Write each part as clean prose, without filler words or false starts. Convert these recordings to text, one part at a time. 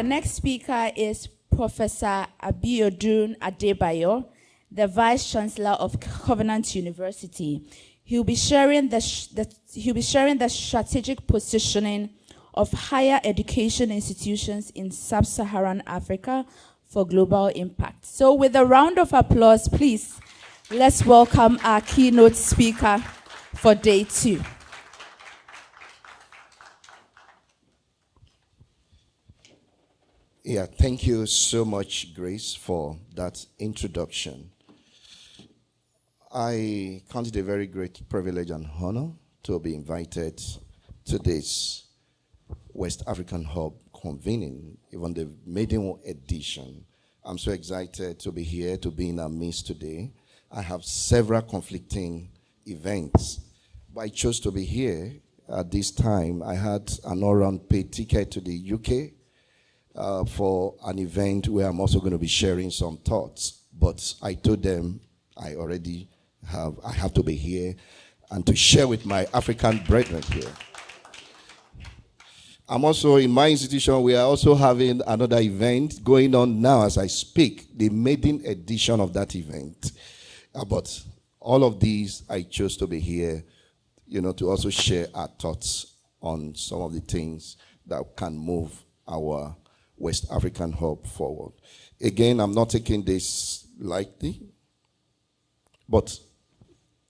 The next speaker is Professor Abiodun Adebayo, the Vice Chancellor of Covenant University. He'll be sharing the strategic positioning of higher education institutions in Sub-Saharan Africa for global impact. So with a round of applause, please, let's welcome our keynote speaker for day 2. Yeah, thank you so much, Grace, for that introduction. I count it a very great privilege and honor to be invited to this West African Hub convening, even the maiden edition. I'm so excited to be here, to be in our midst today. I have several conflicting events, but I chose to be here at this time. I had an all-round paid ticket to the UK for an event where I'm also going to be sharing some thoughts. But I told them I have to be here and to share with my African brethren here. I'm also in my institution, we are also having another event going on now as I speak, the maiden edition of that event. But all of these, I chose to be here, to also share our thoughts on some of the things that can move our West African Hub forward. Again, I'm not taking this lightly, but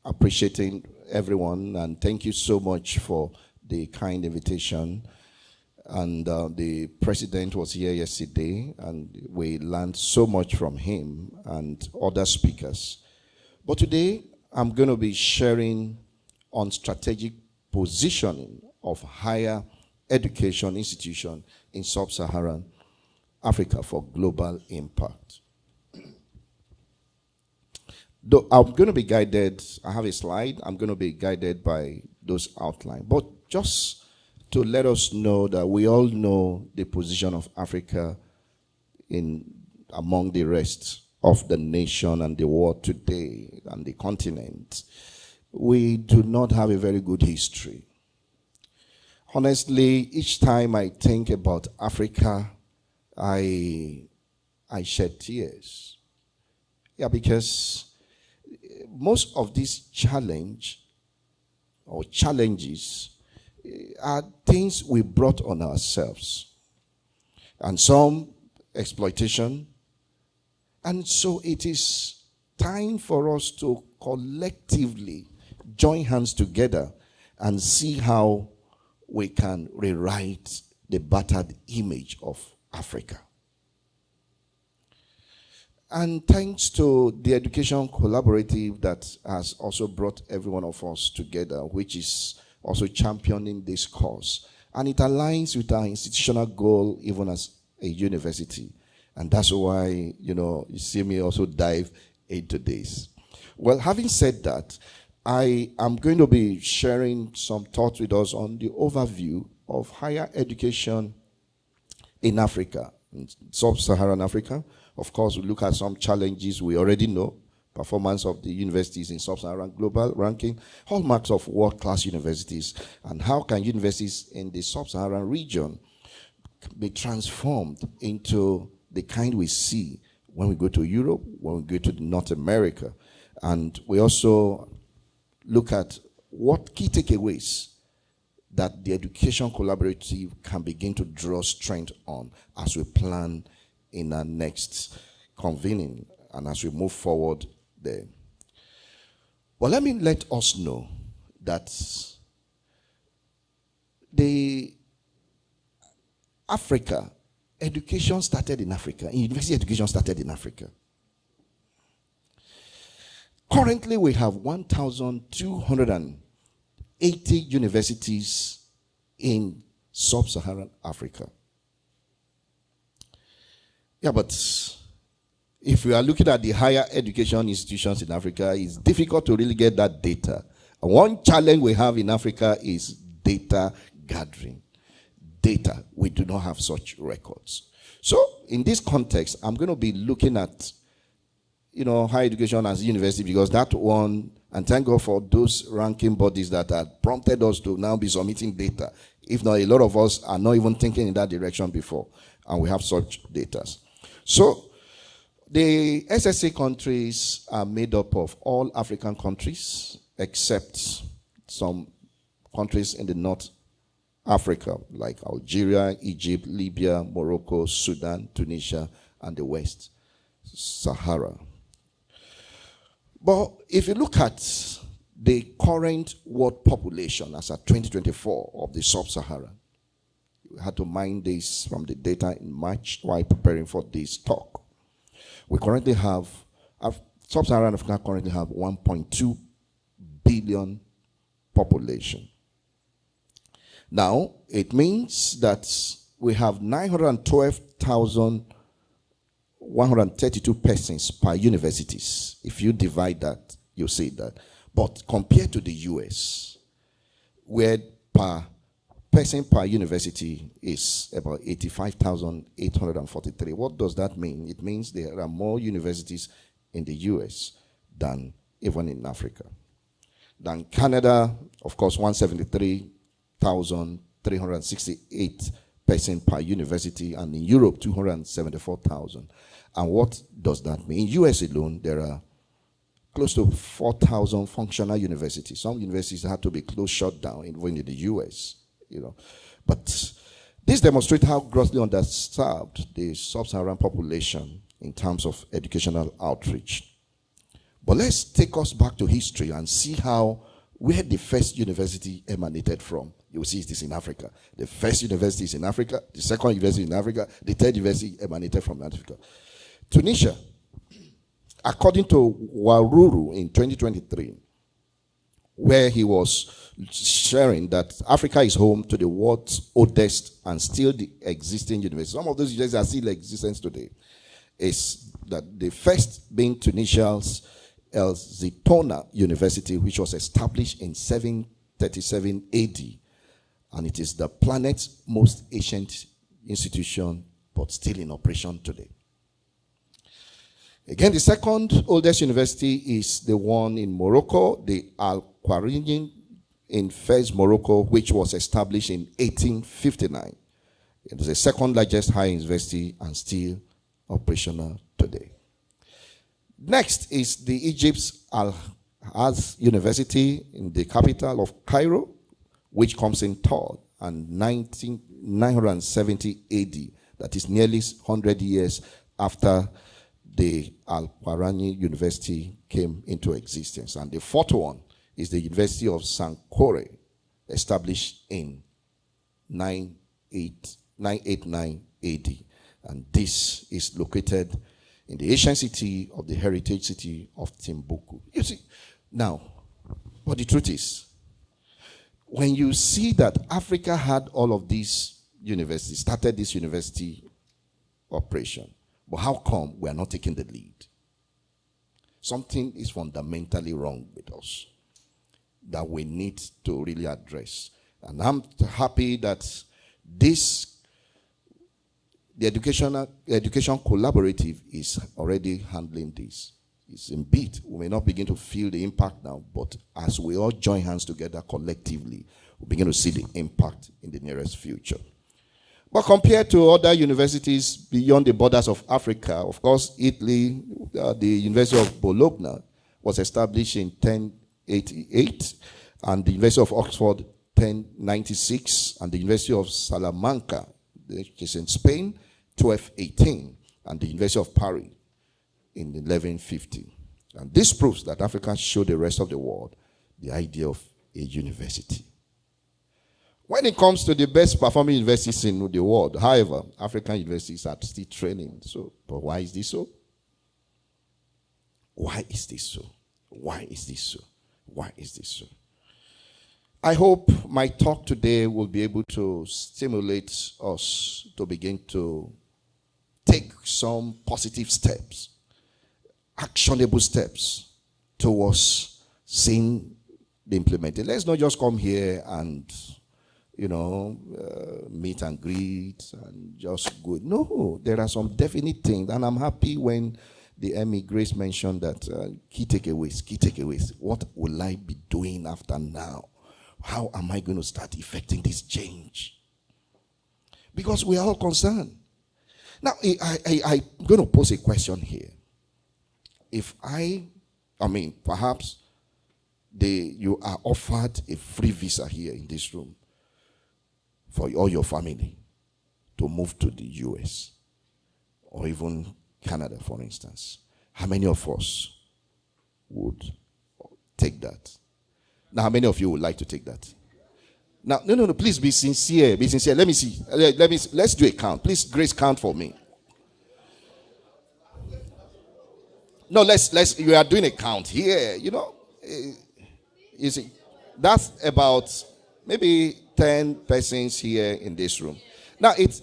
appreciating everyone, and thank you so much for the kind invitation. And the president was here yesterday, and we learned so much from him and other speakers. But today, I'm going to be sharing on strategic positioning of higher education institution in Sub-Saharan Africa for global impact. Though I'm going to be guided, I have a slide, I'm going to be guided by those outlines. But just to let us know that we all know the position of Africa among the rest of the nation and the world today and the continent. We do not have a very good history. Honestly, each time I think about Africa, I shed tears. Yeah, because most of these challenges are things we brought on ourselves. And some exploitation. And so it is time for us to collectively join hands together and see how we can rewrite the battered image of Africa. And thanks to the education collaborative that has also brought every one of us together, which is also championing this cause. And it aligns with our institutional goal, even as a university. And that's why, you see me also dive into this. Well, having said that, I am going to be sharing some thoughts with us on the overview of higher education in Africa, in Sub-Saharan Africa. Of course, we look at some challenges we already know. Performance of the universities in Sub-Saharan global ranking, hallmarks of world-class universities, and how can universities in the Sub-Saharan region be transformed into the kind we see when we go to Europe, when we go to North America. And we also look at what key takeaways that the education collaborative can begin to draw strength on as we plan in our next convening and as we move forward there. Well, let us know that the education started in Africa. University education started in Africa. Currently, we have 1,280 universities in Sub-Saharan Africa. Yeah, but if we are looking at the higher education institutions in Africa, it's difficult to really get that data. And one challenge we have in Africa is data gathering. Data, we do not have such records. So in this context, I'm going to be looking at higher education as a university, because that one And thank God for those ranking bodies that had prompted us to now be submitting data. If not, a lot of us are not even thinking in that direction before, and we have such data. So, the SSA countries are made up of all African countries, except some countries in the North Africa, like Algeria, Egypt, Libya, Morocco, Sudan, Tunisia, and the West Sahara. But if you look at the current world population as at 2024 of the Sub-Saharan, we had to mine this from the data in March while preparing for this talk. We currently have, Sub-Saharan Africa currently have 1.2 billion population. Now, it means that we have 912,132 persons per universities. If you divide that, you see that. But compared to the US, where per person per university is about 85,843. What does that mean? It means there are more universities in the US than even in Africa. Than Canada, of course, 173,368 person per university, and in Europe, 274,000. And what does that mean? In US alone, there are close to 4,000 functional universities. Some universities had to be closed, shut down, even in the US. But this demonstrates how grossly underserved the Sub-Saharan population in terms of educational outreach. But let's take us back to history and see where the first university emanated from. You will see it is in Africa. The first university is in Africa, the second university in Africa, the third university emanated from Africa. Tunisia, according to Waruru in 2023, where he was sharing that Africa is home to the world's oldest and still the existing universities. Some of those universities are still in existence today. Is that the first being Tunisia's El Zitouna University, which was established in 737 AD, and it is the planet's most ancient institution, but still in operation today. Again, the second oldest university is the one in Morocco, the Al-Qarawiyyin in Fez, Morocco, which was established in 1859. It is the second largest higher university and still operational today. Next is the Egypt's Al-Azhar University in the capital of Cairo, which comes in third, and 970 AD. That is nearly 100 years after the Al-Qarawiyyin University came into existence. And the fourth one is the University of Sankore, established in 989 AD. And this is located in the ancient city of the heritage city of Timbuktu. You see, now, but the truth is, when you see that Africa had all of these universities, started this university operation, but how come we are not taking the lead? Something is fundamentally wrong with us that we need to really address. And I'm happy that the education collaborative is already handling this. It's in bit. We may not begin to feel the impact now, but as we all join hands together collectively, we begin to see the impact in the nearest future. But compared to other universities beyond the borders of Africa, of course, Italy, the University of Bologna was established in 1088, and the University of Oxford 1096, and the University of Salamanca, which is in Spain, 1218, and the University of Paris in 1150. And this proves that Africa showed the rest of the world the idea of a university. When it comes to the best performing universities in the world, however, African universities are still trailing. So, but why is this so? Why is this so? Why is this so? Why is this so? I hope my talk today will be able to stimulate us to begin to take some positive steps, actionable steps towards seeing the implementation. Let's not just come here and meet and greet and just go. No, there are some definite things, and I'm happy when the Emmy, Grace mentioned that key takeaways. What will I be doing after now? How am I going to start effecting this change? Because we are all concerned. Now, I'm going to pose a question here. If perhaps you are offered a free visa here in this room for all your family to move to the US or even Canada, for instance. How many of us would take that? Now, how many of you would like to take that? Now, no, please be sincere. Be sincere. Let me see. Let's do a count. Please, Grace, count for me. No, we are doing a count here, You see, that's about maybe 10 persons here in this room. Now, it's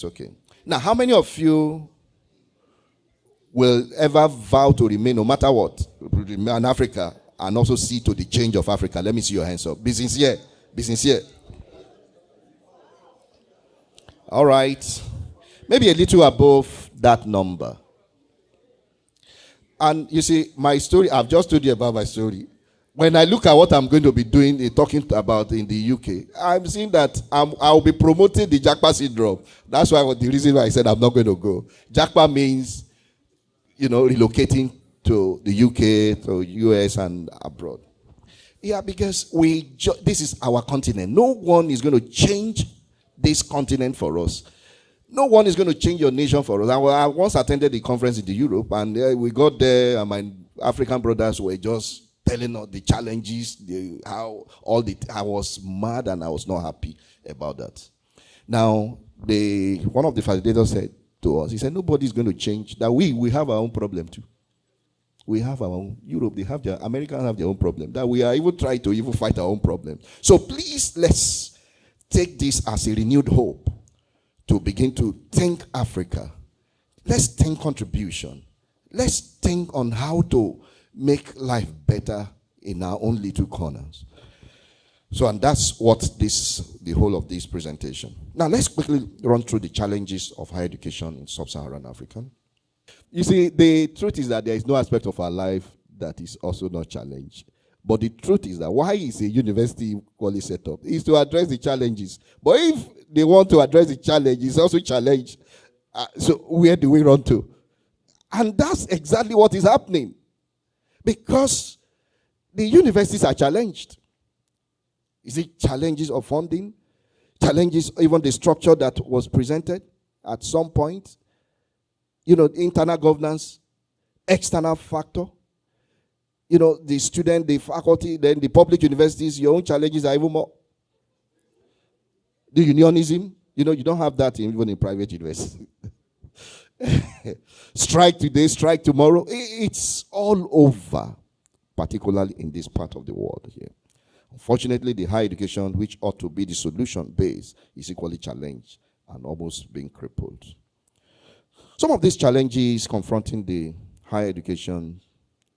okay. Now, how many of you will ever vow to remain, no matter what, in Africa and also see to the change of Africa? Let me see your hands up. Be sincere. Be sincere. All right. Maybe a little above that number. And you see, my story, I've just told you about my story. When I look at what I'm going to be doing, talking about in the UK, I'm seeing that I'll be promoting the Jackpot syndrome. That's the reason why I said I'm not going to go. Jackpot means, relocating to the UK, to US, and abroad. Yeah, because this is our continent. No one is going to change this continent for us. No one is going to change your nation for us. I once attended the conference in Europe, and we got there, and my African brothers were just telling us the challenges, I was mad and I was not happy about that. Now, one of the facilitators said to us, he said, nobody's going to change. That we have our own problem too. We have our own. Europe, Americans have their own problem. That we are even trying to fight our own problem. So please, let's take this as a renewed hope to begin to think Africa. Let's think contribution. Let's think on how to make life better in our own little corners. So, and that's what the whole of this presentation. Now, let's quickly run through the challenges of higher education in Sub-Saharan Africa. You see, the truth is that there is no aspect of our life that is also not challenged. But the truth is that why is a university equally set up? Is to address the challenges. But if they want to address the challenge, it's also challenged. So where do we run to? And that's exactly what is happening. Because the universities are challenged. Is it challenges of funding? Challenges, even the structure that was presented at some point? Internal governance, external factor. The student, the faculty, then the public universities, your own challenges are even more. The unionism, you don't have that even in private universities. Strike today, strike tomorrow. It's all over, particularly in this part of the world here. Unfortunately, the higher education, which ought to be the solution base, is equally challenged and almost being crippled. Some of these challenges confronting the higher education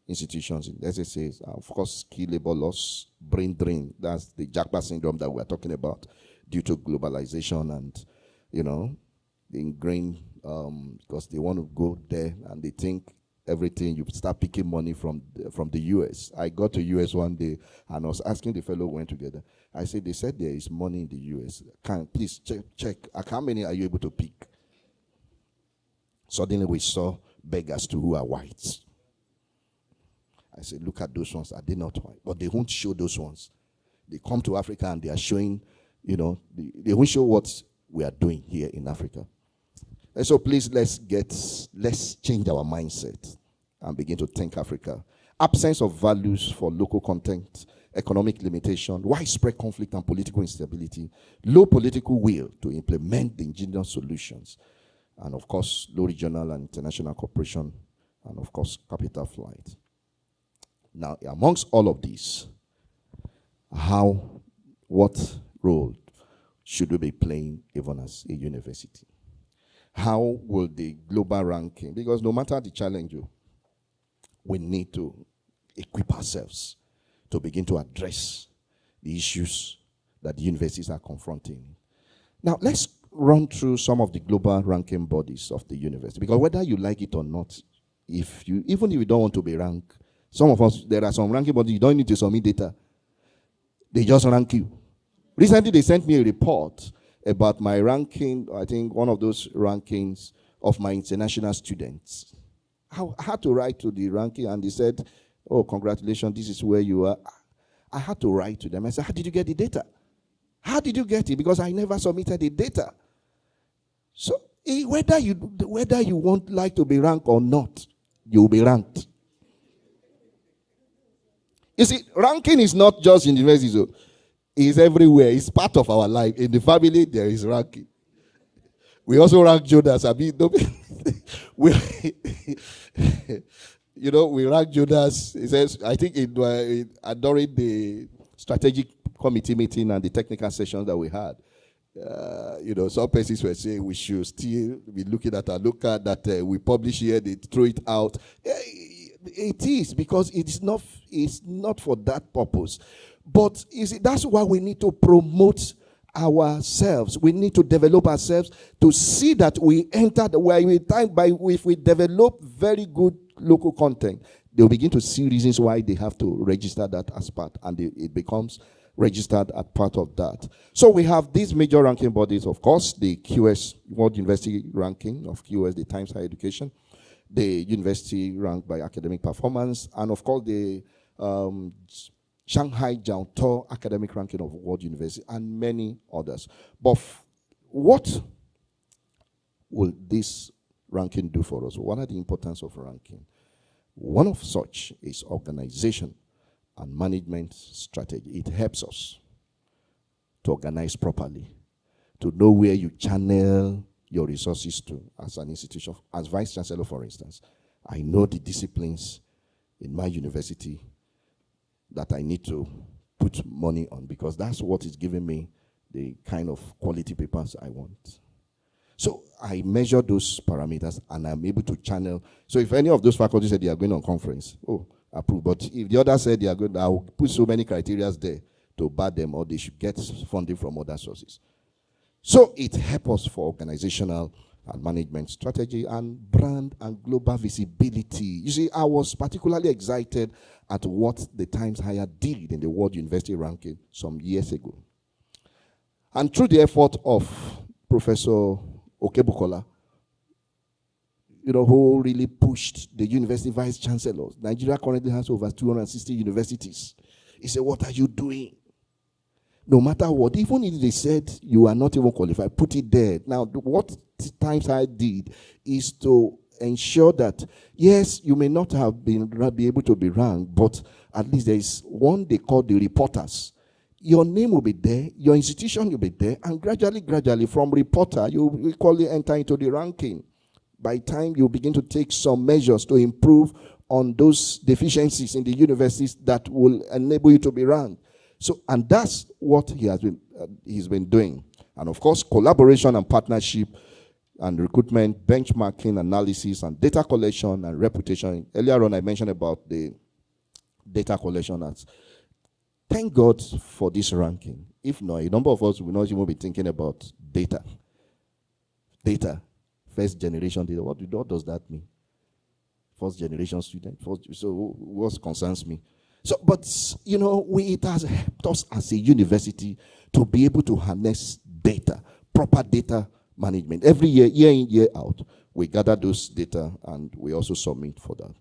institutions in SSAs are, of course, key labor loss, brain drain. That's the Jackpot syndrome that we're talking about due to globalization and, the ingrained, because they want to go there and they think everything, you start picking money from the US. I got to US one day and I was asking the fellow we went together. I said, they said there is money in the US. Please check. How many are you able to pick? Suddenly we saw beggars too who are whites. I said, look at those ones. Are they not white? But they won't show those ones. They come to Africa and they are showing, they won't show what we are doing here in Africa. And so please, let's change our mindset and begin to think Africa. Absence of values for local content, economic limitation, widespread conflict and political instability, low political will to implement the indigenous solutions, and of course, low regional and international cooperation, and of course, capital flight. Now, amongst all of these, what role should we be playing even as a university? How will the global ranking, because no matter the challenge, we need to equip ourselves to begin to address the issues that the universities are confronting. Now, let's run through some of the global ranking bodies of the university, because whether you like it or not, even if you don't want to be ranked, some of us, there are some ranking bodies, you don't need to submit data. They just rank you. Recently, they sent me a report about my ranking, I think one of those rankings of my international students. I had to write to the ranking, and they said, oh, congratulations, this is where you are. I had to write to them. I said, how did you get the data? How did you get it? Because I never submitted the data. So whether you want like to be ranked or not, you'll be ranked. You see, ranking is not just in universities. It's everywhere. It's part of our life. In the family, there is ranking. We also rank Jonas. We rank Jonas. It says, I think during the strategic committee meeting and the technical sessions that we had, some persons were saying we should still be looking at a looker that we publish here, they throw it out. It is, because it's not for that purpose. But you see, that's why we need to promote ourselves. We need to develop ourselves to see that we enter the way if we develop very good local content, they'll begin to see reasons why they have to register that as part, and it becomes registered as part of that. So we have these major ranking bodies, of course, the QS, World University Ranking of QS, the Times Higher Education, the university ranked by academic performance, and of course the Shanghai Jiaotou Academic Ranking of World University, and many others. But what will this ranking do for us? What are the importance of ranking? One of such is organization and management strategy. It helps us to organize properly, to know where you channel your resources to as an institution. As Vice Chancellor, for instance, I know the disciplines in my university that I need to put money on, because that's what is giving me the kind of quality papers I want. So I measure those parameters and I'm able to channel. So if any of those faculty said they are going on conference, approve. But if the other said they are going, I'll put so many criteria there to bar them, or they should get funding from other sources. So it helps us for organizational and management strategy and brand and global visibility. You see, I was particularly excited at what the Times Higher did in the World University Ranking some years ago. And through the effort of Professor Okebukola, who really pushed the university vice chancellors. Nigeria currently has over 260 universities. He said, what are you doing? No matter what, even if they said you are not even qualified, put it there. Now, what Times I did is to ensure that, yes, you may not have be able to be ranked, but at least there is one they call the reporters. Your name will be there, your institution will be there, and gradually, from reporter, you will quickly enter into the ranking. By time you begin to take some measures to improve on those deficiencies in the universities that will enable you to be ranked. So, and that's what he's been doing. And of course, collaboration and partnership and recruitment, benchmarking, analysis, and data collection and reputation. Earlier on, I mentioned about the data collection. Thank God for this ranking. If not, a number of us will not even be thinking about data. Data, first generation data. What does that mean? First generation student. So what concerns me? So, but it has helped us as a university to be able to harness data, proper data management. Every year, year in, year out, we gather those data and we also submit for that.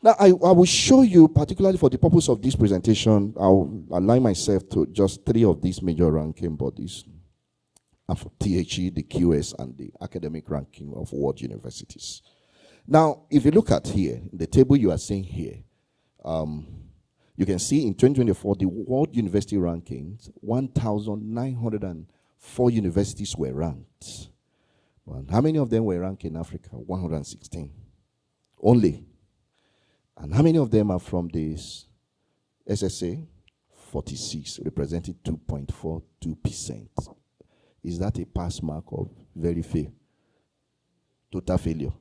Now, I will show you, particularly for the purpose of this presentation, I'll align myself to just 3 of these major ranking bodies: THE, the QS, and the academic ranking of world universities. Now, if you look at here, the table you are seeing here, you can see in 2024, the World University Rankings, 1,904 universities were ranked. Well, how many of them were ranked in Africa? 116 only. And how many of them are from this SSA? 46, representing 2.42%. Is that a pass mark or very fair? Total failure.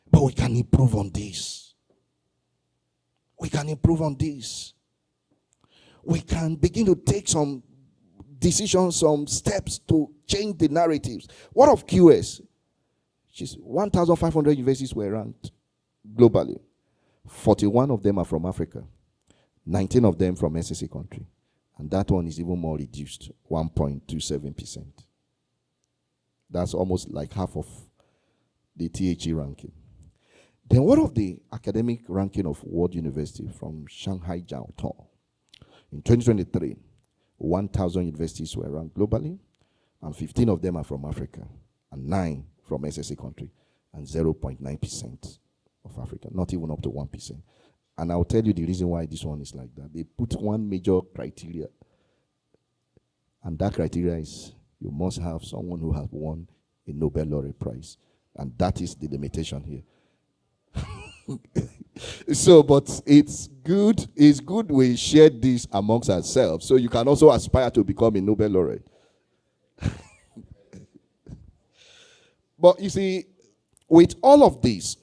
But we can improve on this. We can improve on this. We can begin to take some decisions, some steps to change the narratives. What of QS? 1,500 universities were ranked globally. 41 of them are from Africa. 19 of them from SSA country. And that one is even more reduced, 1.27%. That's almost like half of the THE ranking. Then what of the academic ranking of World University from Shanghai Jiao Tong? In 2023, 1,000 universities were ranked globally, and 15 of them are from Africa, and 9 from SSA country, and 0.9% of Africa, not even up to 1%. And I'll tell you the reason why this one is like that. They put one major criteria, and that criteria is you must have someone who has won a Nobel laureate prize. And that is the limitation here. So, but it's good we share this amongst ourselves. So you can also aspire to become a Nobel laureate. But you see, with all of this,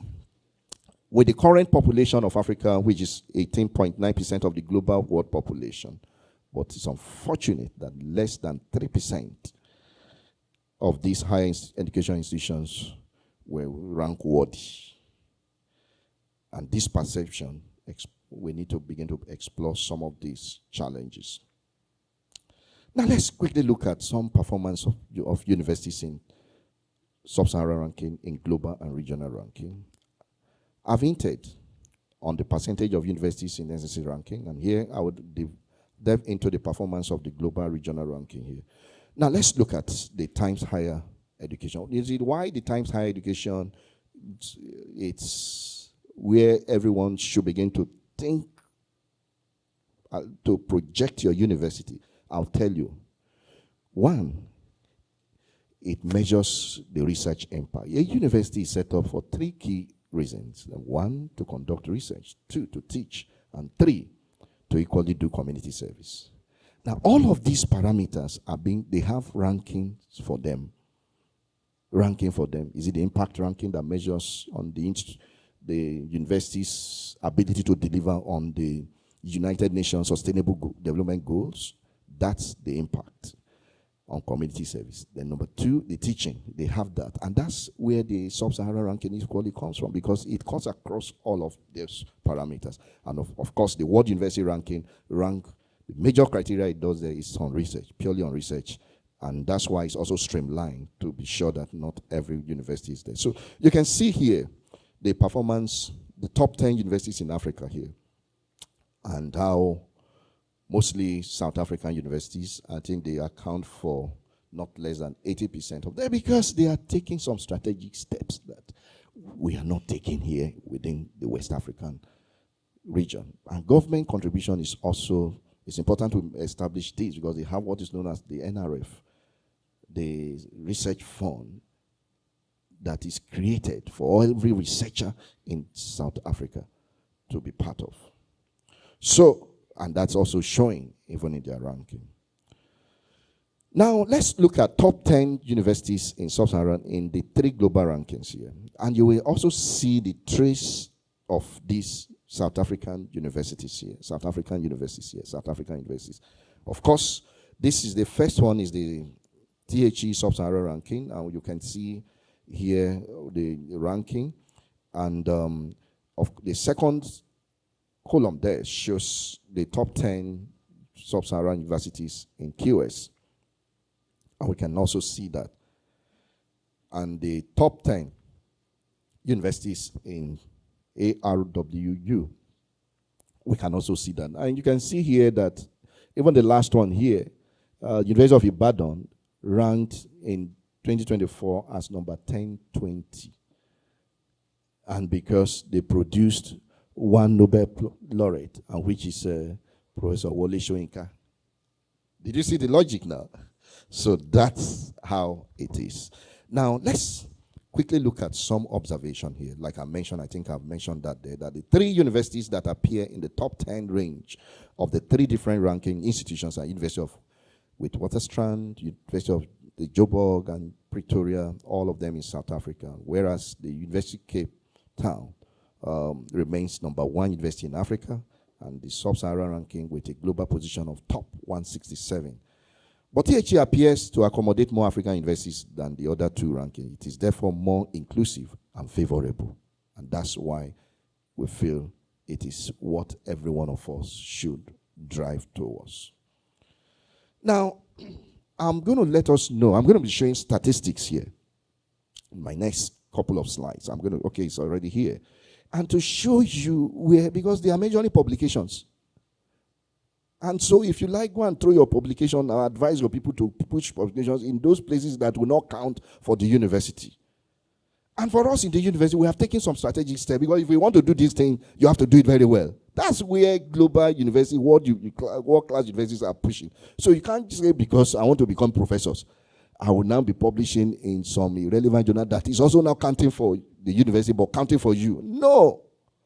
with the current population of Africa, which is 18.9% of the global world population, but it's unfortunate that less than 3% of these higher education institutions were ranked worthy. And this perception, we need to begin to explore some of these challenges. Now let's quickly look at some performance of universities in Sub-Saharan ranking, in global and regional ranking. I've hinted on the percentage of universities in SSC ranking, and here I would delve into the performance of the global regional ranking here. Now let's look at the Times Higher Education. Is it why the Times Higher Education, it's where everyone should begin to think, to project your university? I'll tell you. One, it measures the research empire. A university is set up for 3 key reasons. 1, to conduct research. 2, to teach. And 3, to equally do community service. Now, all of these parameters they have rankings for them. Ranking for them. Is it the impact ranking that measures on the university's ability to deliver on the United Nations Sustainable Development Goals? That's the impact on community service. Then number 2, the teaching. They have that. And that's where the Sub-Saharan ranking equally comes from, because it cuts across all of these parameters. And of course, the World University ranking, the major criteria it does there is on research, purely on research. And that's why it's also streamlined to be sure that not every university is there. So you can see here the performance, the top 10 universities in Africa here, and how mostly South African universities, I think they account for not less than 80% of them, because they are taking some strategic steps that we are not taking here within the West African region. And government contribution is also, it's important to establish this, because they have what is known as the NRF, the research fund that is created for every researcher in South Africa to be part of. So, and that's also showing even in their ranking. Now, let's look at top 10 universities in Sub-Saharan in the 3 global rankings here. And you will also see the trace of these South African universities here. South African universities here. South African universities. Of course, this is the first one is the THE Sub-Saharan ranking. And you can see here the ranking. And of the second column there shows the top 10 Sub-Saharan universities in QS. And we can also see that. And the top 10 universities in ARWU, we can also see that. And you can see here that even the last one here, University of Ibadan, ranked in 2024 as number 1020. And because they produced 1 Nobel laureate, and which is Professor Wole Soyinka. Did you see the logic now? So that's how it is. Now, let's quickly look at some observation here. Like I mentioned, I think I've mentioned that there, that the 3 universities that appear in the top 10 range of the 3 different ranking institutions are University of Witwatersrand, University of the Joburg, and Pretoria, all of them in South Africa, whereas the University of Cape Town remains number 1 university in Africa, and the Sub-Saharan ranking with a global position of top 167. But THE appears to accommodate more African universities than the other two rankings. It is therefore more inclusive and favorable. And that's why we feel it is what every one of us should drive towards. Now, I'm going to let us know, I'm going to be showing statistics here in my next couple of slides. Okay, it's already here. And to show you where, because they are majorly publications. And so if you like, go and throw your publication. I advise your people to push publications in those places that will not count for the university. And for us in the university, we have taken some strategic steps, because if we want to do this thing, you have to do it very well. That's where global university, world-class universities are pushing. So you can't say, because I want to become professors, I will now be publishing in some irrelevant journal that is also now counting for the university, but counting for you. No.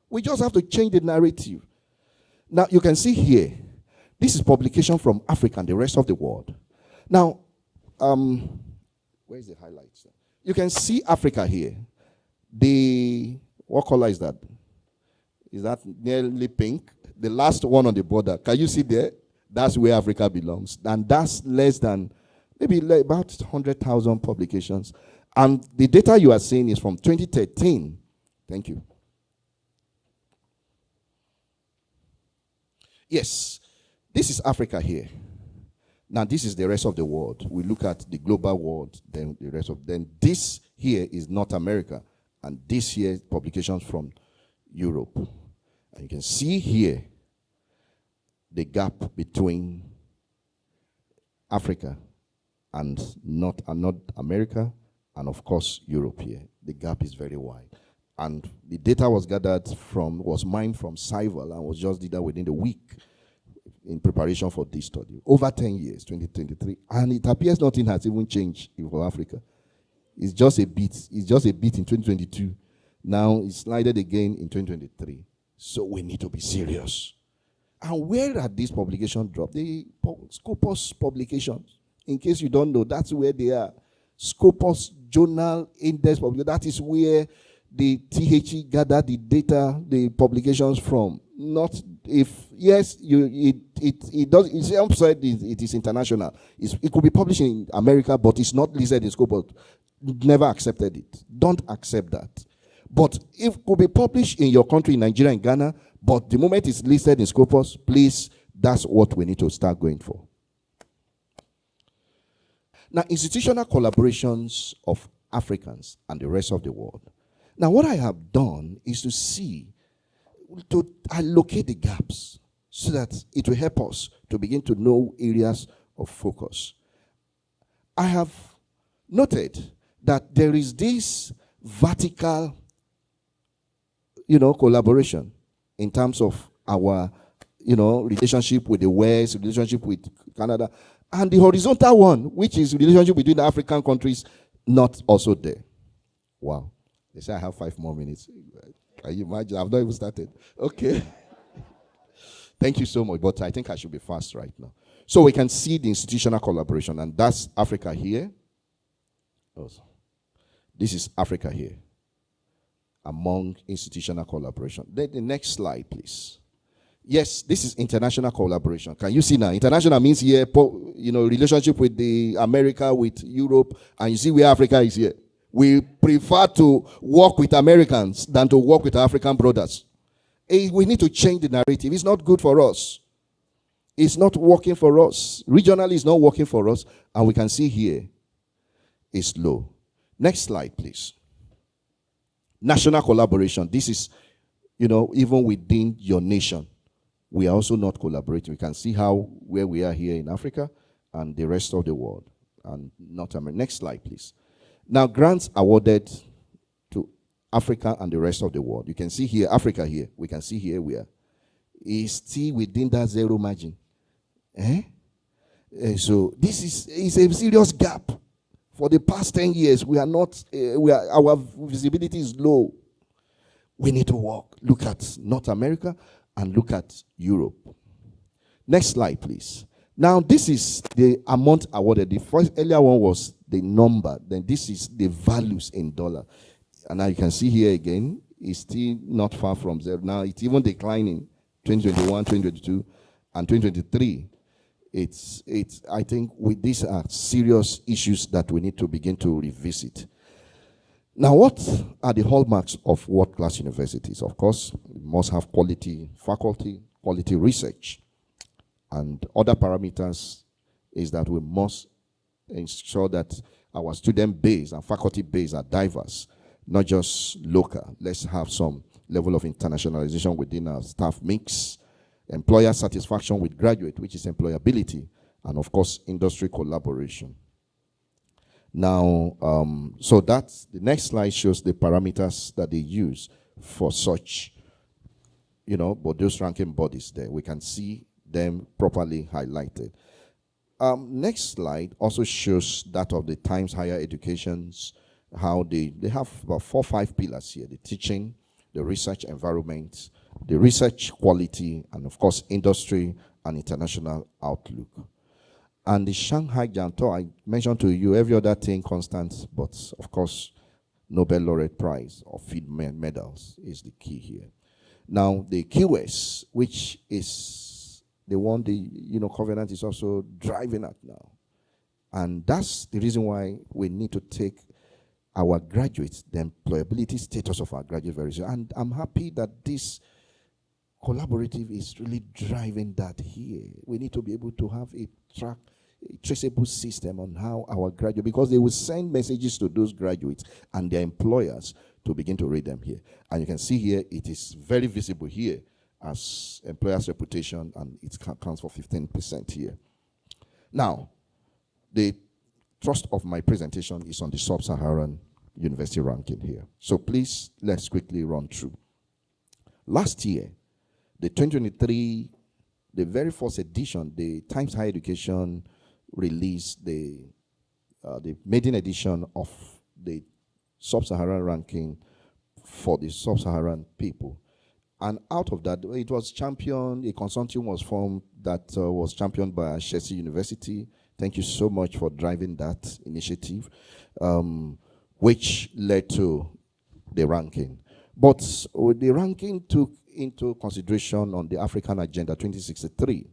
We just have to change the narrative. Now, you can see here, this is publication from Africa and the rest of the world. Now, where's the highlights? You can see Africa here. What color is that? Is that nearly pink? The last one on the border. Can you see there? That's where Africa belongs. And that's less than, maybe about 100,000 publications. And the data you are seeing is from 2013. Thank you. Yes, this is Africa here. Now, this is the rest of the world. We look at the global world, then the rest of, then this here is North America, and this here is publications from Europe. And you can see here the gap between Africa and North America, and of course Europe here. The gap is very wide. And the data was mined from Cyval, and was just did that within the week in preparation for this study. Over 10 years, 2023. And it appears nothing has even changed for Africa. It's just a bit. It's just a bit in 2022. Now it's slided again in 2023. So we need to be serious. And where are these publications dropped? The Scopus publications. In case you don't know, that's where they are. Scopus Journal Index publication. That is where the THE gather the data, the publications from. Not if yes, it does. It's upside. It is international. It could be published in America, but it's not listed in Scopus. Never accepted it. Don't accept that. But if it could be published in your country, in Nigeria, in Ghana, but the moment it's listed in Scopus, please, that's what we need to start going for. Now, institutional collaborations of Africans and the rest of the world. Now, what I have done is to allocate the gaps so that it will help us to begin to know areas of focus. I have noted that there is this vertical, collaboration in terms of our, relationship with the West, relationship with Canada, and the horizontal one, which is relationship between the African countries, not also there. Wow. They say I have 5 more minutes. Can you imagine? I've not even started. Okay. Thank you so much, but I think I should be fast right now. So we can see the institutional collaboration, and that's Africa here. This is Africa here, among institutional collaboration. Then the next slide, please. Yes, this is international collaboration. Can you see now? International means here, relationship with the America, with Europe, and you see where Africa is here. We prefer to work with Americans than to work with African brothers. We need to change the narrative. It's not good for us. It's not working for us. Regionally, it's not working for us. And we can see here, it's low. Next slide, please. National collaboration. This is, even within your nation, we are also not collaborating. We can see where we are here in Africa and the rest of the world. And North America. Next slide, please. Now, grants awarded to Africa and the rest of the world. You can see here, Africa here. We can see here where is still within that zero margin. So this is a serious gap. For the past 10 years, our visibility is low. We need to work. Look at North America and look at Europe. Next slide, please. Now, this is the amount awarded. The first earlier one was the number. Then this is the values in dollar. And now you can see here again, it's still not far from zero. Now, it's even declining 2021, 2022, and 2023. I think these are serious issues that we need to begin to revisit. Now, what are the hallmarks of world-class universities? Of course, we must have quality faculty, quality research, and other parameters is that we must ensure that our student base and faculty base are diverse, not just local. Let's have some level of internationalization within our staff mix, employer satisfaction with graduate, which is employability, and of course, industry collaboration. Now, so that's the next slide shows the parameters that they use for such, but those ranking bodies there, we can see them properly highlighted. Next slide also shows that of the Times Higher Education's, how they have about 4 or 5 pillars here: the teaching, the research environment, the research quality, and of course, industry and international outlook. And the Shanghai Janto, I mentioned to you every other thing constant, but of course, Nobel Laureate Prize or field medals is the key here. Now, the QS, which is the one the Covenant is also driving at now. And that's the reason why we need to take our graduates, the employability status of our graduates very soon. And I'm happy that this collaborative is really driving that here. We need to be able to have a traceable system on how our graduates, because they will send messages to those graduates and their employers to begin to read them here. And you can see here, it is very visible here as employer's reputation, and it counts for 15% here. Now, the thrust of my presentation is on the Sub-Saharan University ranking here. So please, let's quickly run through. Last year, the 2023, the very first edition, the Times Higher Education released the maiden edition of the Sub-Saharan ranking for the Sub-Saharan people. And out of that, it was championed, a consortium was formed that was championed by HEls University. Thank you so much for driving that initiative, which led to the ranking. But the ranking took into consideration on the African Agenda 2063,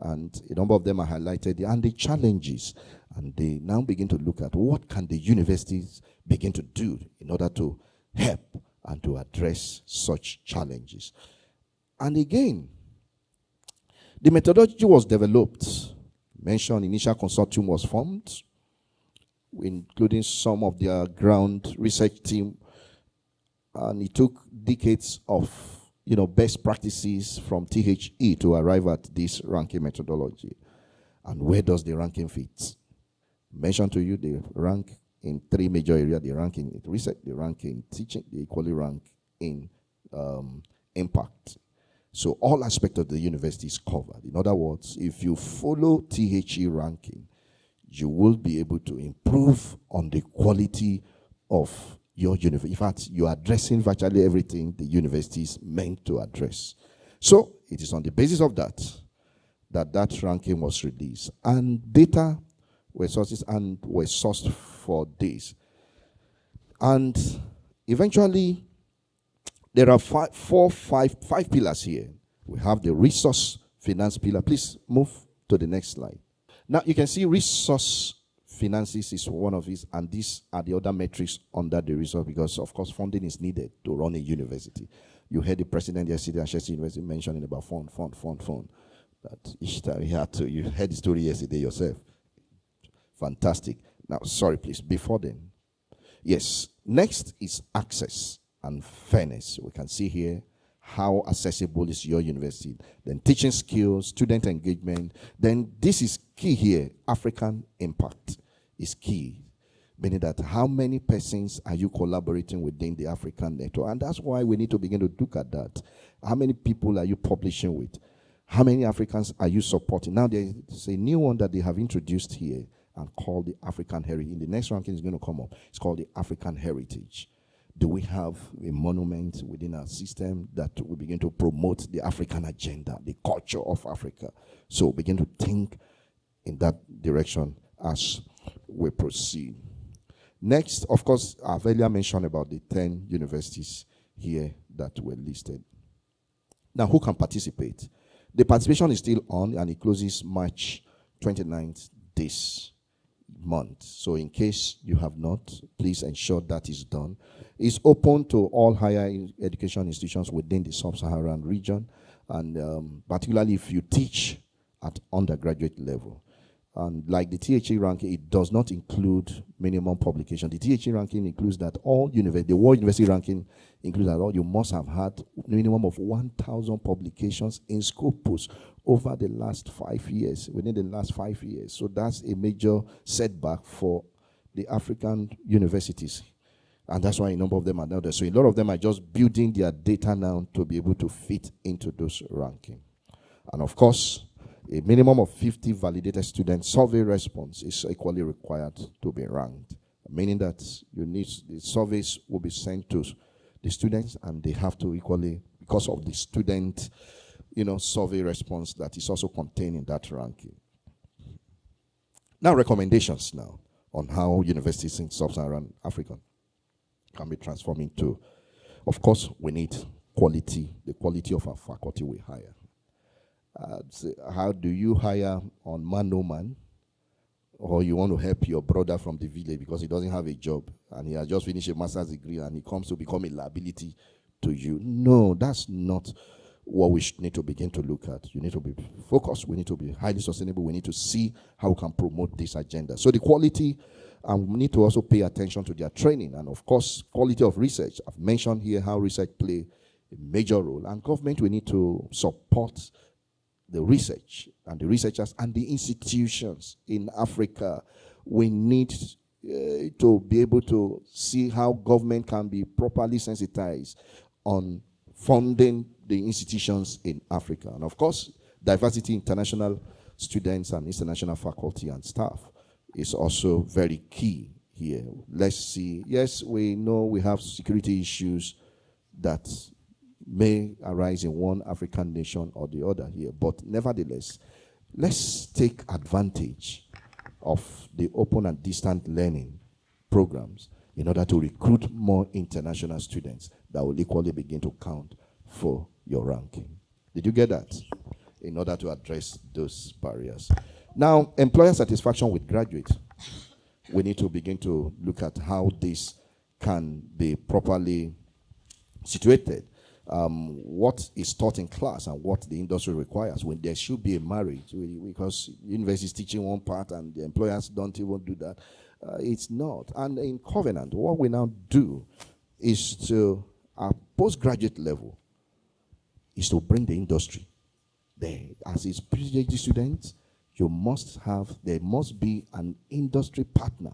and a number of them are highlighted, and the challenges, and they now begin to look at what can the universities begin to do in order to help and to address such challenges. And again, the methodology was developed. Mentioned initial consortium was formed, including some of their ground research team, and it took decades of best practices from THE to arrive at this ranking methodology. And where does the ranking fit? Mentioned to you, they rank in 3 major areas. They rank in research, they rank in teaching, they equally rank in impact. So all aspects of the university is covered. In other words, if you follow THE ranking, you will be able to improve on the quality of your university. In fact, you are addressing virtually everything the university is meant to address. So it is on the basis of that ranking was released. And data were sources and were sourced for this. And eventually, there are five pillars here. We have the resource finance pillar. Please move to the next slide. Now, you can see resource finances is one of these, and these are the other metrics under the resource, because, of course, funding is needed to run a university. You heard the president yesterday at HEls University mentioning about fund. That each time you heard the story yesterday yourself. Fantastic. Now, sorry, please, before then. Yes, next is access and fairness. We can see here how accessible is your university. Then teaching skills, student engagement. Then this is key here. African impact is key. Meaning that how many persons are you collaborating within the African network? And that's why we need to begin to look at that. How many people are you publishing with? How many Africans are you supporting? Now there's a new one that they have introduced here and called the African Heritage. In the next ranking is going to come up. It's called the African Heritage. Do we have a monument within our system that will begin to promote the African agenda, the culture of Africa? So begin to think in that direction as we proceed. Next, of course, I've earlier mentioned about the 10 universities here that were listed. Now, who can participate? The participation is still on, and it closes March 29th this month. So in case you have not, please ensure that is done. It's open to all higher education institutions within the Sub-Saharan region, and particularly if you teach at undergraduate level. And like the THE ranking, it does not include minimum publication. The THE ranking includes that all university, the World University ranking includes that all you must have had minimum of 1,000 publications in Scopus over the last 5 years, within the last 5 years. So that's a major setback for the African universities. And that's why a number of them are now there. So a lot of them are just building their data now to be able to fit into those rankings. And of course, a minimum of 50 validated student survey response is equally required to be ranked, meaning that the surveys will be sent to the students, and they have to equally, because of the student, survey response that is also contained in that ranking. Now, recommendations now on how universities in Sub-Saharan Africa can be transformed into. Of course, we need quality, the quality of our faculty we hire. How do you hire on man no man, or you want to help your brother from the village because he doesn't have a job and he has just finished a master's degree and he comes to become a liability to you? No, that's not what we need to begin to look at. You need to be focused. We need to be highly sustainable. We need to see how we can promote this agenda. So the quality, and we need to also pay attention to their training, and of course, quality of research. I've mentioned here how research play a major role, and government, we need to support the research and the researchers and the institutions in Africa. We need to be able to see how government can be properly sensitized on funding the institutions in Africa. And of course, diversity, international students and international faculty and staff is also very key here. Let's see. Yes, we know we have security issues that may arise in one African nation or the other here, but nevertheless, let's take advantage of the open and distant learning programs in order to recruit more international students that will equally begin to count for your ranking. Did you get that? In order to address those barriers. Now, employer satisfaction with graduates. We need to begin to look at how this can be properly situated. What is taught in class and what the industry requires. When there should be a marriage, because university is teaching one part and the employers don't even do that. It's not. And in Covenant, what we now do is to, at postgraduate level, is to bring the industry there. As a PhD student, there must be an industry partner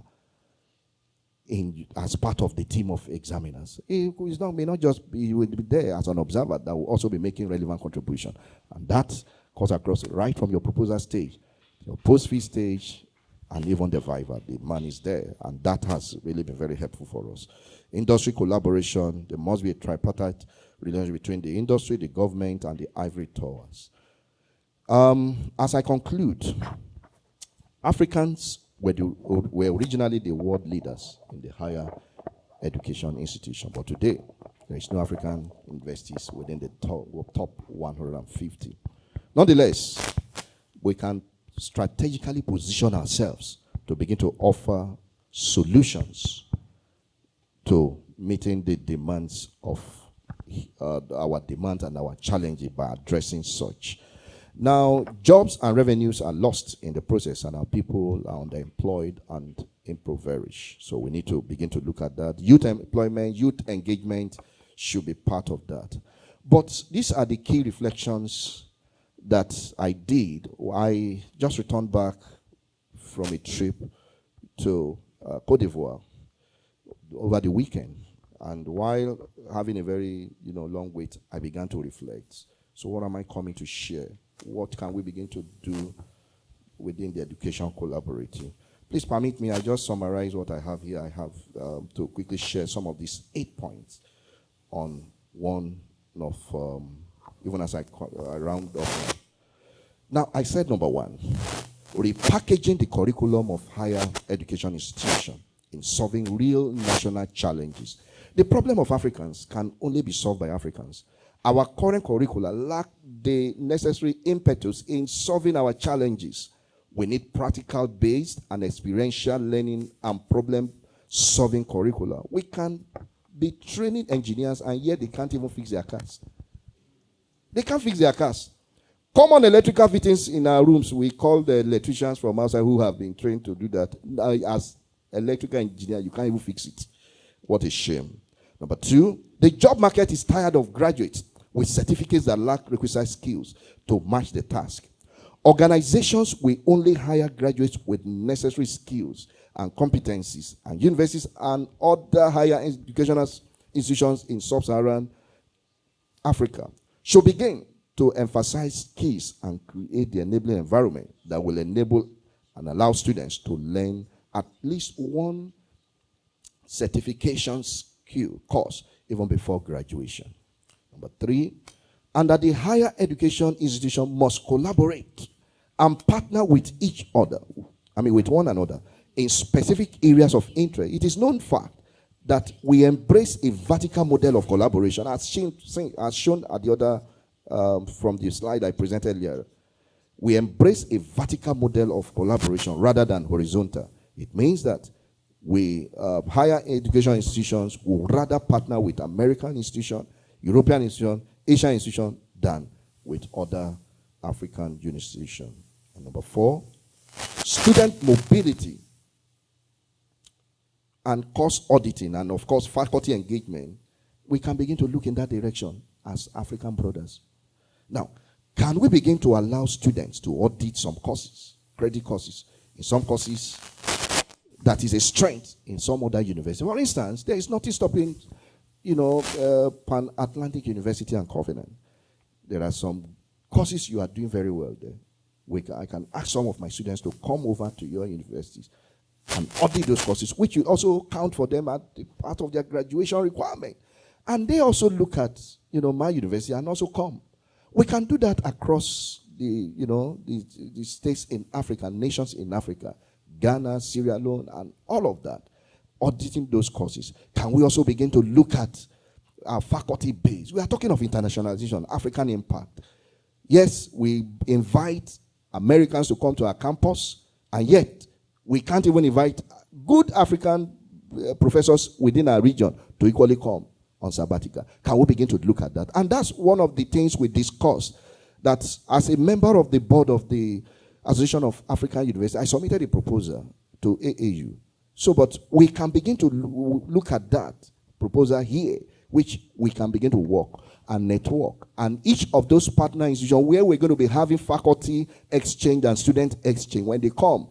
as part of the team of examiners. He may not just be, he will be there as an observer that will also be making relevant contribution. And that goes across right from your proposal stage, your post-fee stage, and even the viva. The man is there, and that has really been very helpful for us. Industry collaboration, there must be a tripartite relationship between the industry, the government, and the ivory towers. As I conclude, Africans were originally the world leaders in the higher education institution, but today there is no African universities within the top 150. Nonetheless, we can strategically position ourselves to begin to offer solutions to meeting the demands of our demands and our challenges by addressing such. Now, jobs and revenues are lost in the process, and our people are underemployed and impoverished. So we need to begin to look at that. Youth employment, youth engagement should be part of that. But these are the key reflections that I did. I just returned back from a trip to Cote d'Ivoire over the weekend. And while having a very long wait, I began to reflect. So what am I coming to share? What can we begin to do within the education collaborative? Please permit me, I just summarize what I have here. I have to quickly share some of these 8 points on one of, even as I round up. Now, I said number 1, repackaging the curriculum of higher education institution in solving real national challenges. The problem of Africans can only be solved by Africans. Our current curricula lack the necessary impetus in solving our challenges. We need practical-based and experiential learning and problem-solving curricula. We can be training engineers and yet they can't even fix their cars. They can't fix their cars. Common electrical fittings in our rooms, we call the electricians from outside who have been trained to do that. As electrical engineer, you can't even fix it. What a shame. Number two, the job market is tired of graduates with certificates that lack requisite skills to match the task. Organizations will only hire graduates with necessary skills and competencies, and universities and other higher educational institutions in Sub-Saharan Africa should begin to emphasize skills and create the enabling environment that will enable and allow students to learn at least one certification skill course even before graduation. Number three, and that the higher education institution must collaborate and partner with each other, with one another, in specific areas of interest. It is known fact that we embrace a vertical model of collaboration, as shown at the other, from the slide I presented earlier. We embrace a vertical model of collaboration rather than horizontal. It means that we, higher education institutions, will rather partner with American institutions, European institutions, Asian institutions, than with other African institutions. And number four, student mobility and course auditing, and of course faculty engagement, we can begin to look in that direction as African brothers. Now, can we begin to allow students to audit some courses, credit courses? In some courses, that is a strength in some other university. For instance, there is nothing stopping, Pan-Atlantic University and Covenant. There are some courses you are doing very well there. I can ask some of my students to come over to your universities and audit those courses, which you also count for them as part of their graduation requirement. And they also look at, my university and also come. We can do that across the states in Africa, nations in Africa, Ghana, Sierra Leone, and all of that, auditing those courses. Can we also begin to look at our faculty base? We are talking of internationalization, African impact. Yes, we invite Americans to come to our campus, and yet we can't even invite good African professors within our region to equally come on sabbatical. Can we begin to look at that? And that's one of the things we discussed, that as a member of the board of the Association of African Universities, I submitted a proposal to AAU. So, but we can begin to look at that proposal here, which we can begin to work and network. And each of those partner institutions where we're going to be having faculty exchange and student exchange, when they come,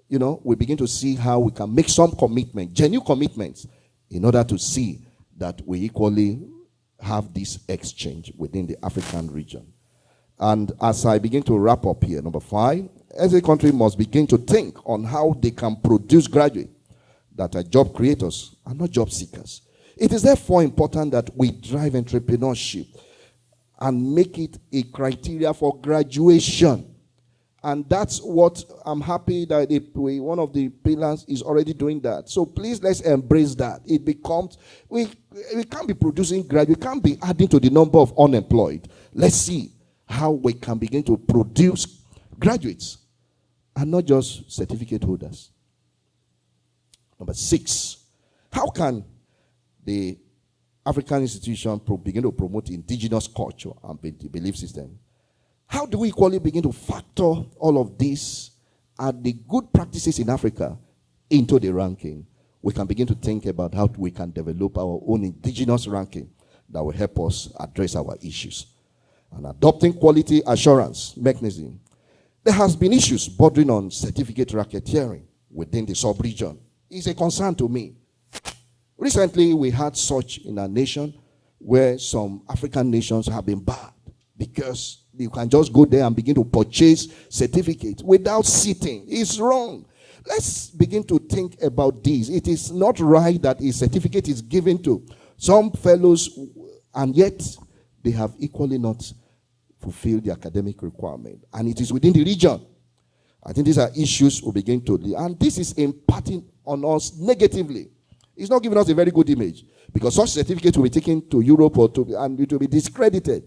we begin to see how we can make some commitment, genuine commitments, in order to see that we equally have this exchange within the African region. And as I begin to wrap up here, number 5, every country must begin to think on how they can produce graduates that are job creators and not job seekers. It is therefore important that we drive entrepreneurship and make it a criteria for graduation. And that's what I'm happy that one of the pillars is already doing that. So please, let's embrace that. It becomes, we can't be producing graduates, we can't be adding to the number of unemployed. Let's see how we can begin to produce graduates and not just certificate holders. Number 6, how can the African institution begin to promote indigenous culture and belief system? How do we equally begin to factor all of this and the good practices in Africa into the ranking? We can begin to think about how we can develop our own indigenous ranking that will help us address our issues. And adopting quality assurance mechanism. There has been issues bordering on certificate racketeering within the sub-region. It's a concern to me. Recently, we had such in our nation where some African nations have been barred because you can just go there and begin to purchase certificates without sitting. It's wrong. Let's begin to think about this. It is not right that a certificate is given to some fellows and yet they have equally not fulfilled the academic requirement. And it is within the region. I think these are issues we begin to deal. And this is impacting on us negatively It's not giving us a very good image, because such certificates will be taken to Europe and it will be discredited.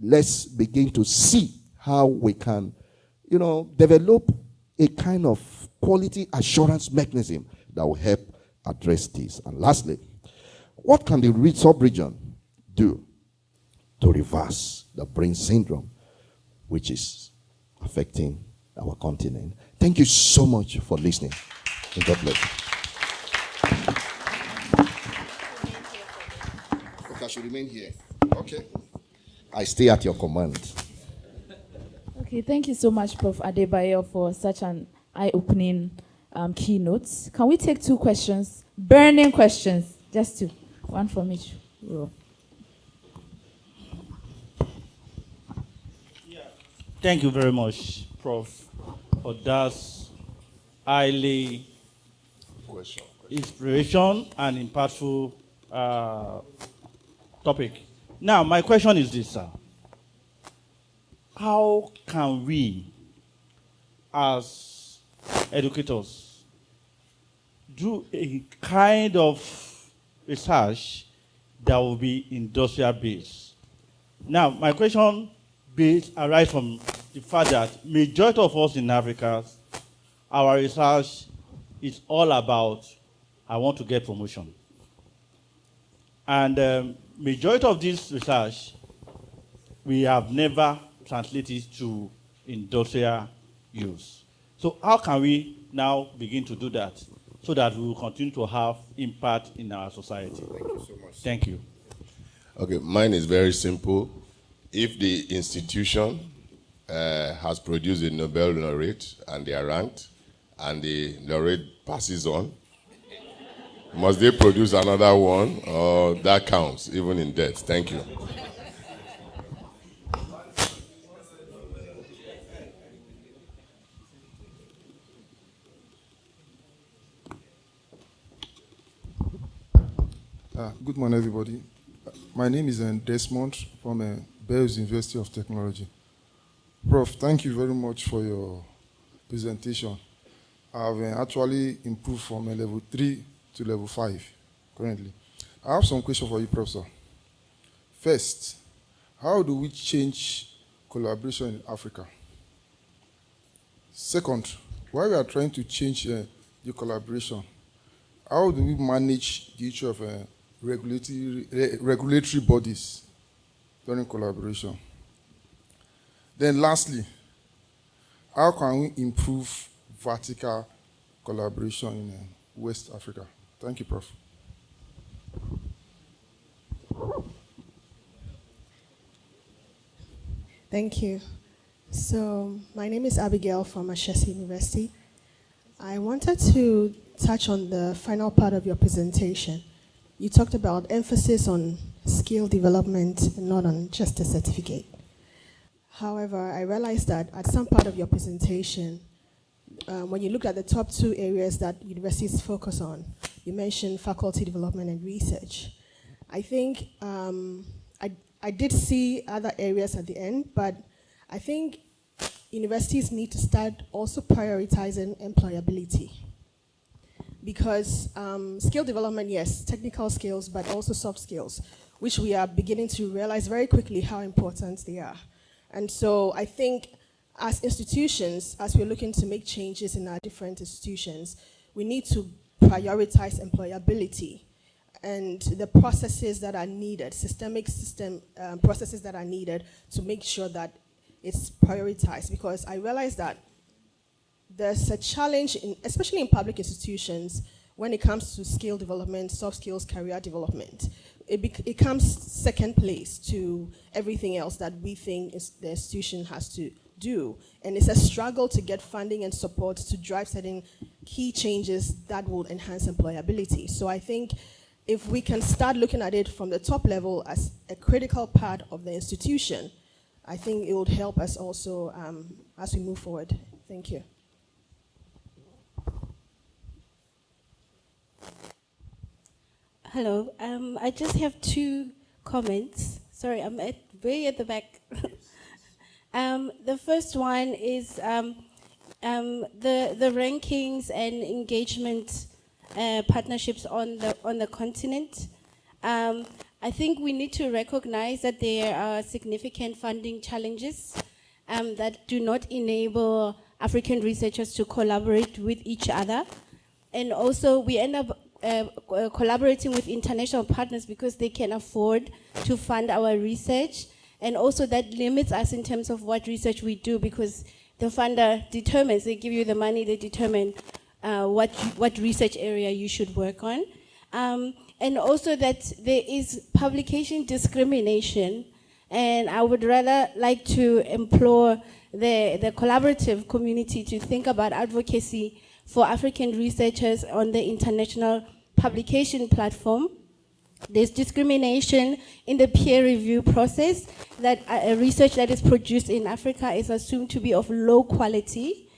Let's begin to see how we can, develop a kind of quality assurance mechanism that will help address this. And lastly, what can the sub-region do to reverse the brain syndrome, which is affecting our continent? Thank you so much for listening. And God bless you. Okay, I should remain here. Okay. I stay at your command. Okay, thank you so much, Prof. Adebayo, for such an eye-opening keynote. Can we take 2 questions? Burning questions. Just 2. One from each row. Thank you very much, Prof, for that highly inspiration and impactful topic. Now, my question is this, sir. How can we, as educators, do a kind of research that will be industrial-based? Now, my question arises from the fact that majority of us in Africa, our research is all about, I want to get promotion. And majority of this research, we have never translated to industrial use. So how can we now begin to do that so that we will continue to have impact in our society? Thank you so much. Thank you. Okay, mine is very simple. If the institution has produced a Nobel laureate and they are ranked, and the laureate passes on, must they produce another one, or that counts, even in death? Thank you. Good morning, everybody. My name is Desmond from Bells University of Technology. Prof, thank you very much for your presentation. I've actually improved from level 3 to level 5 currently. I have some questions for you, Professor. First, how do we change collaboration in Africa? Second, while we are trying to change the collaboration, how do we manage the issue of regulatory bodies during collaboration? Then lastly, how can we improve vertical collaboration in West Africa? Thank you, Prof. Thank you. So my name is Abigail from Ashesi University. I wanted to touch on the final part of your presentation. You talked about emphasis on skill development and not on just a certificate. However, I realized that at some part of your presentation, when you look at the top 2 areas that universities focus on, you mentioned faculty development and research. I think I did see other areas at the end, but I think universities need to start also prioritizing employability. Because skill development, yes, technical skills, but also soft skills, which we are beginning to realize very quickly how important they are. And so I think as institutions, as we're looking to make changes in our different institutions, we need to prioritize employability and the processes that are needed, systemic processes that are needed to make sure that it's prioritized. Because I realize that there's a challenge, especially in public institutions, when it comes to skill development, soft skills, career development. It comes second place to everything else that we think the institution has to do. And it's a struggle to get funding and support to drive certain key changes that will enhance employability. So I think if we can start looking at it from the top level as a critical part of the institution, I think it would help us also as we move forward. Thank you. Hello, I just have 2 comments. Sorry, I'm way at the back. The first one is the rankings and engagement partnerships on the continent. I think we need to recognize that there are significant funding challenges that do not enable African researchers to collaborate with each other. And also we end up collaborating with international partners because they can afford to fund our research. And also that limits us in terms of what research we do, because the funder determines, they give you the money, they determine what research area you should work on. And also that there is publication discrimination. And I would rather like to implore the collaborative community to think about advocacy for African researchers on the international publication platform. There's discrimination in the peer review process, that research that is produced in Africa is assumed to be of low quality.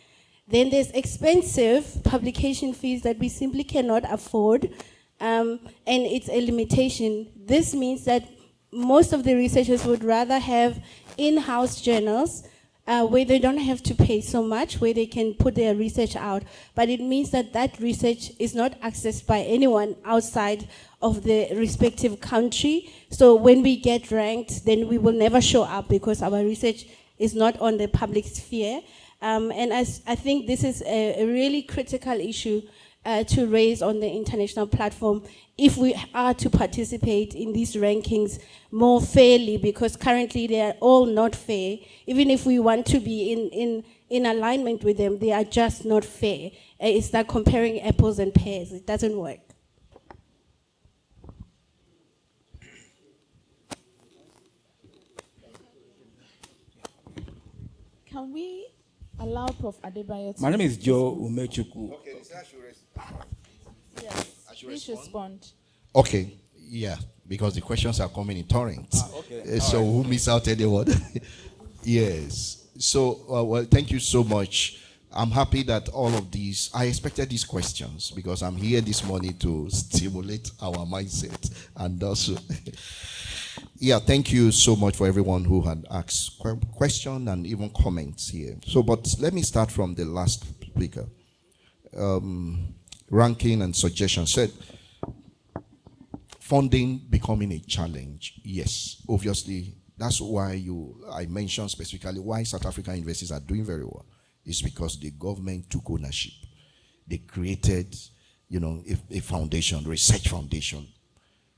Then there's expensive publication fees that we simply cannot afford, and it's a limitation. This means that most of the researchers would rather have in-house journals where they don't have to pay so much, where they can put their research out. But it means that that research is not accessed by anyone outside of the respective country. So when we get ranked, then we will never show up because our research is not on the public sphere. And I think this is a really critical issue to raise on the international platform if we are to participate in these rankings more fairly, because currently they are all not fair. Even if we want to be in alignment with them, they are just not fair. It's like comparing apples and pears. It doesn't work. Can we allow Prof. Adebayo to... My name is Joe Umechuku. Okay, I should respond. Yes, please respond. Okay, yeah, because the questions are coming in torrents. Okay. So right. Who miss out anyone? Yes. So, well, thank you so much. I'm happy that all of these, I expected these questions because I'm here this morning to stimulate our mindset. And also, yeah, thank you so much for everyone who had asked questions and even comments here. So, but let me start from the last speaker. Ranking and suggestion said, funding becoming a challenge. Yes, obviously, that's why I mentioned specifically why South African universities are doing very well. It's because the government took ownership. They created, a foundation, research foundation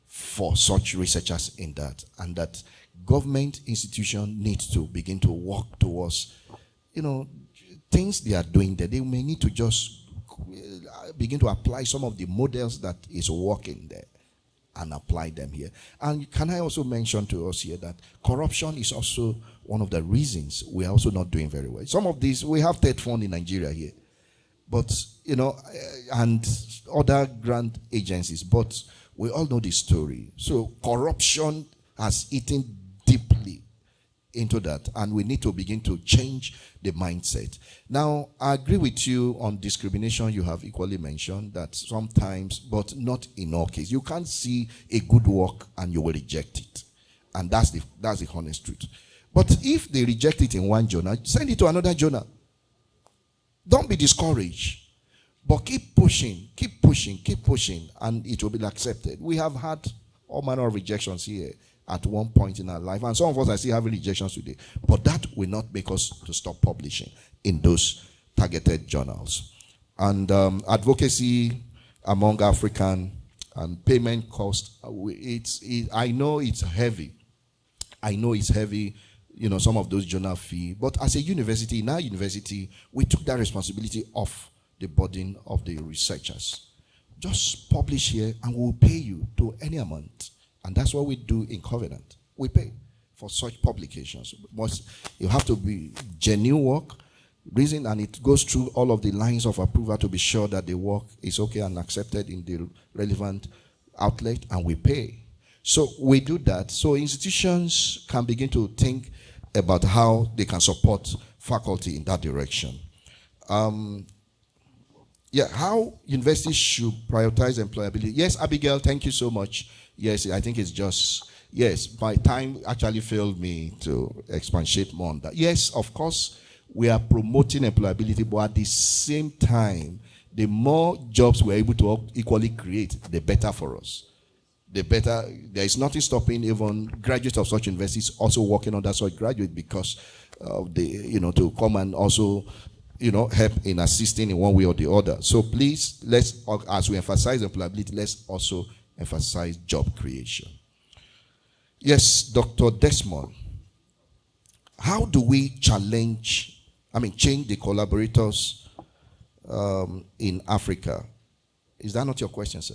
for such researchers in that. And that government institution needs to begin to work towards, things they are doing there. They may need to just begin to apply some of the models that is working there and apply them here. And can I also mention to us here that corruption is also one of the reasons we are also not doing very well. Some of these, we have TED Fund in Nigeria here, but, and other grant agencies, but we all know the story. So corruption has eaten deeply into that, and we need to begin to change the mindset. Now, I agree with you on discrimination. You have equally mentioned that sometimes, but not in all cases. You can't see a good work and you will reject it, and that's the honest truth. But if they reject it in one journal, send it to another journal. Don't be discouraged, but keep pushing, and it will be accepted. We have had all manner of rejections here at one point in our life, and some of us are still having rejections today, but that will not make us to stop publishing in those targeted journals. And advocacy among African and payment cost, I know it's heavy. Some of those journal fee, but as a university, in our university, we took that responsibility off the burden of the researchers. Just publish here and we'll pay you to any amount. And that's what we do in Covenant. We pay for such publications. You have to be genuine work, reason, and it goes through all of the lines of approval to be sure that the work is okay and accepted in the relevant outlet, and we pay. So we do that. So institutions can begin to think about how they can support faculty in that direction. How universities should prioritize employability. Yes, Abigail, thank you so much. Yes, I think it's just, yes, my time actually failed me to expatiate more on that. Yes, of course, we are promoting employability, but at the same time, the more jobs we're able to equally create, the better for us. The better. There is nothing stopping even graduates of such universities also working under such graduate because of the, to come and also, help in assisting in one way or the other. So please, let's, as we emphasize employability, let's also emphasize job creation. Yes, Dr. Desmond, how do we change the collaborators in Africa? Is that not your question, sir?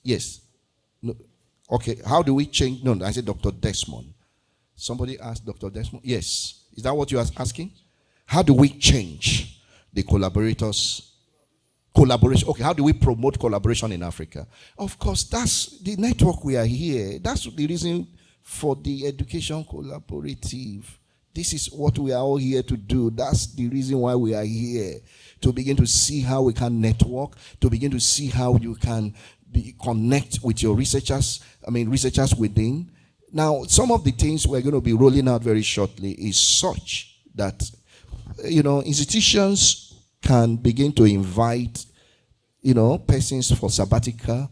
Yes. No. Okay, how do we change? No, I said Dr. Desmond. Somebody asked Dr. Desmond. Yes. Is that what you are asking? How do we change the collaborators? Collaboration. Okay, how do we promote collaboration in Africa? Of course, that's the network we are here. That's the reason for the education collaborative. This is what we are all here to do. That's the reason why we are here. To begin to see how we can network, to begin to see how you can connect with your researchers within. Now, some of the things we're going to be rolling out very shortly is such that, institutions can begin to invite, persons for sabbatical,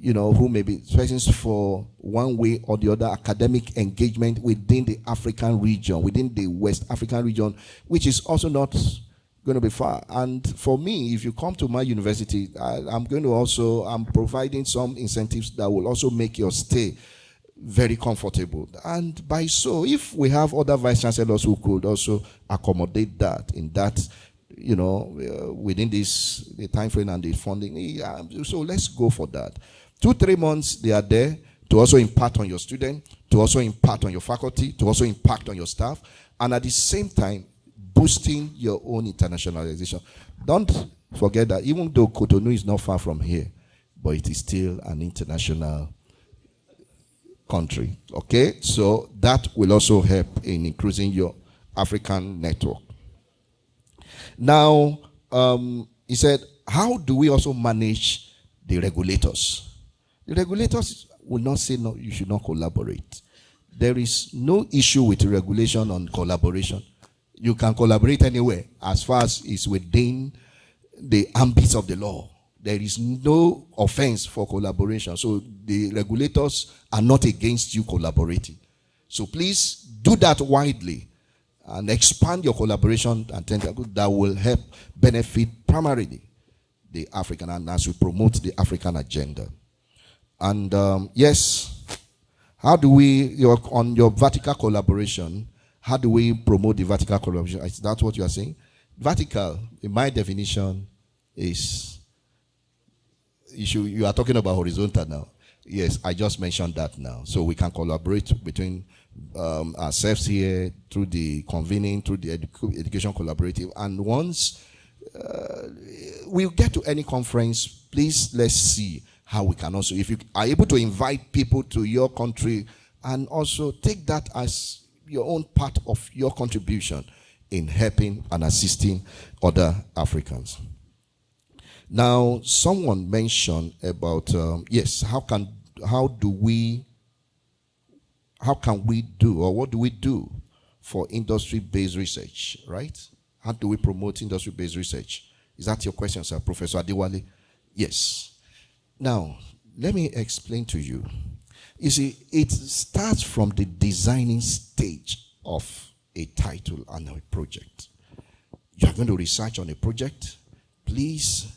who may be persons for one way or the other academic engagement within the African region, within the West African region, which is also not going to be far. And for me, if you come to my university, I'm providing some incentives that will also make your stay very comfortable. And by so, if we have other vice chancellors who could also accommodate that in that, within the time frame and the funding, so let's go for that. 2-3 months, they are there to also impart on your student, to also impart on your faculty, to also impact on your staff, and at the same time, boosting your own internationalization. Don't forget that even though Cotonou is not far from here, but it is still an international country. Okay? So that will also help in increasing your African network. Now, he said, how do we also manage the regulators? The regulators will not say, no, you should not collaborate. There is no issue with regulation on collaboration. You can collaborate anywhere as far as it's within the ambit of the law. There is no offense for collaboration. So the regulators are not against you collaborating. So please do that widely and expand your collaboration and that will help benefit primarily the African, and as we promote the African agenda. And yes, how do we, on your vertical collaboration, how do we promote the vertical collaboration? Is that what you are saying? Vertical, in my definition, is you are talking about horizontal now. Yes, I just mentioned that now. So we can collaborate between ourselves here through the convening, through the education collaborative. And once we get to any conference, please let's see how we can also, if you are able to invite people to your country and also take that as your own part of your contribution in helping and assisting other Africans. Now, someone mentioned about yes, how can we do, or what do we do for industry-based research, right? How do we promote industry-based research? Is that your question, sir, Professor Adewale? Yes. Now, let me explain to you. You see, it starts from the designing stage of a title and a project. You are going to research on a project. Please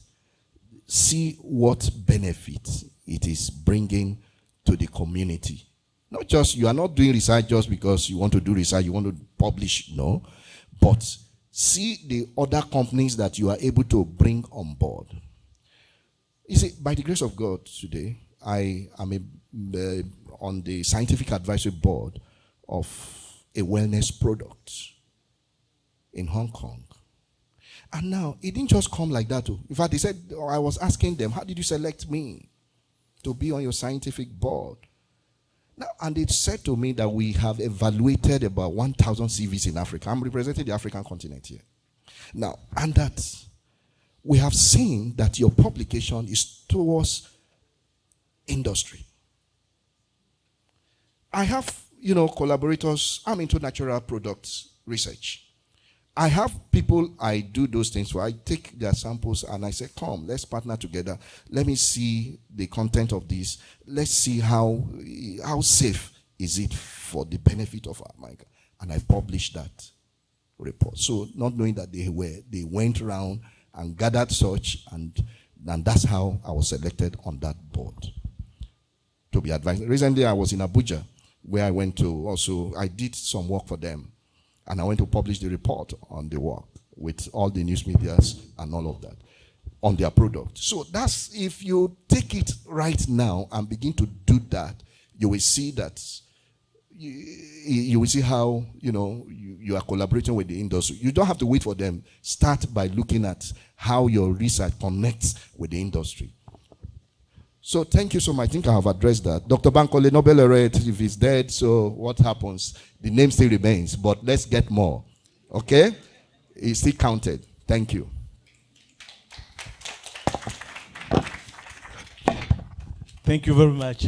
see what benefits it is bringing to the community. Not just, you are not doing research just because you want to do research, you want to publish, no. But see the other companies that you are able to bring on board. You see, by the grace of God today, I am on the scientific advisory board of a wellness product in Hong Kong. And now, it didn't just come like that. Too. In fact, they said, I was asking them, how did you select me to be on your scientific board? Now, and they said to me that we have evaluated about 1,000 CVs in Africa. I'm representing the African continent here. Now, and that we have seen that your publication is towards industry. I have, collaborators. I'm into natural products research. I have people I do those things for. I take their samples and I say, come, let's partner together. Let me see the content of this. Let's see how safe is it for the benefit of America. And I published that report. So not knowing that they went around and gathered such, and that's how I was selected on that board to be advised. Recently I was in Abuja, where I went to I did some work for them. And I went to publish the report on the work with all the news medias and all of that on their product. So that's, if you take it right now and begin to do that, you will see that, you will see how, you are collaborating with the industry. You don't have to wait for them. Start by looking at how your research connects with the industry. So thank you so much. I think I have addressed that. Dr. Bankole, Nobel laureate, if he's dead, so what happens? The name still remains, but let's get more. Okay? It's still counted. Thank you. Thank you very much.